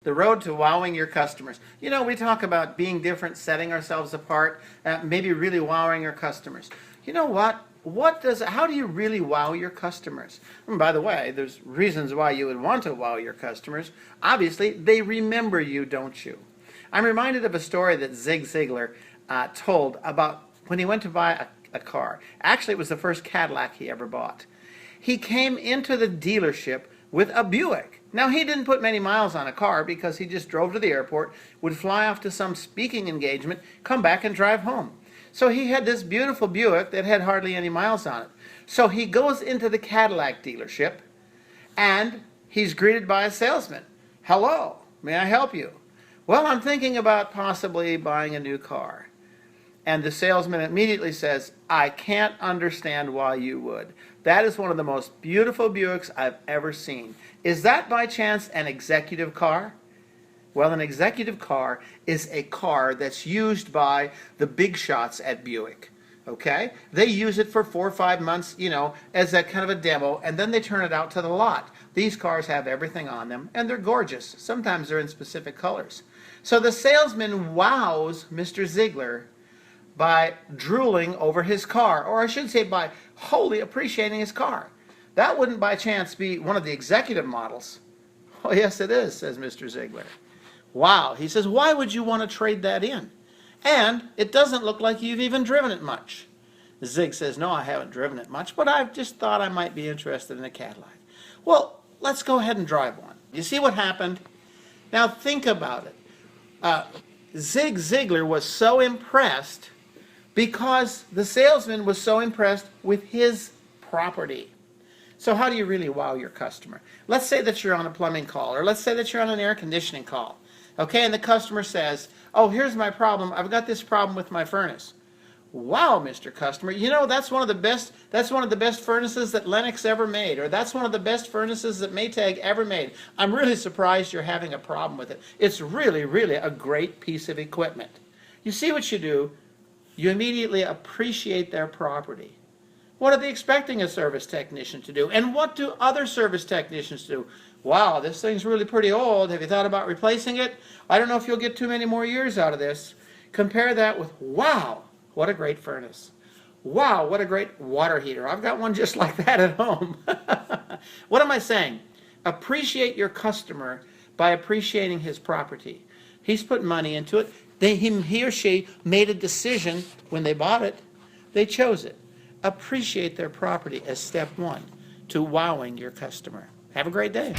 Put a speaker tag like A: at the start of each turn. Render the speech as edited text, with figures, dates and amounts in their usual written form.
A: The road to wowing your customers. You know, we talk about being different, setting ourselves apart, maybe really wowing our customers. You know what? How do you really wow your customers? And by the way, there's reasons why you would want to wow your customers. Obviously, they remember you, don't you? I'm reminded of a story that Zig Ziglar told about when he went to buy a car. Actually, it was the first Cadillac he ever bought. He came into the dealership with a Buick. Now, he didn't put many miles on a car because he just drove to the airport, would fly off to some speaking engagement, come back and drive home. So he had this beautiful Buick that had hardly any miles on it. So he goes into the Cadillac dealership and he's greeted by a salesman. Hello, may I help you? Well, I'm thinking about possibly buying a new car. And the salesman immediately says, I can't understand why you would. That is one of the most beautiful Buicks I've ever seen. Is that by chance an executive car? Well, an executive car is a car that's used by the big shots at Buick. Okay? They use it for 4 or 5 months, you know, as a kind of a demo, and then they turn it out to the lot. These cars have everything on them, and they're gorgeous. Sometimes they're in specific colors. So the salesman wows Mr. Ziglar by drooling over his car, or I should say by wholly appreciating his car. That wouldn't by chance be one of the executive models. Oh, yes, it is, says Mr. Ziglar. Wow. He says, why would you want to trade that in? And it doesn't look like you've even driven it much. Zig says, no, I haven't driven it much, but I've just thought I might be interested in a Cadillac. Well, let's go ahead and drive one. You see what happened? Now think about it. Zig Ziglar was so impressed because the salesman was so impressed with his property. So how do you really wow your customer? Let's say that you're on a plumbing call, or let's say that you're on an air conditioning call. Okay, and the customer says, oh, here's my problem. I've got this problem with my furnace. Wow, Mr. Customer, you know, that's one of the best furnaces that Lennox ever made, or that's one of the best furnaces that Maytag ever made. I'm really surprised you're having a problem with it. It's really, really a great piece of equipment. You see what you do? You immediately appreciate their property. What are they expecting a service technician to do? And what do other service technicians do? Wow, this thing's really pretty old. Have you thought about replacing it? I don't know if you'll get too many more years out of this. Compare that with, wow, what a great furnace. Wow, what a great water heater. I've got one just like that at home. What am I saying? Appreciate your customer by appreciating his property. He's put money into it. He or she made a decision when they bought it. They chose it. Appreciate their property as step one to wowing your customer. Have a great day.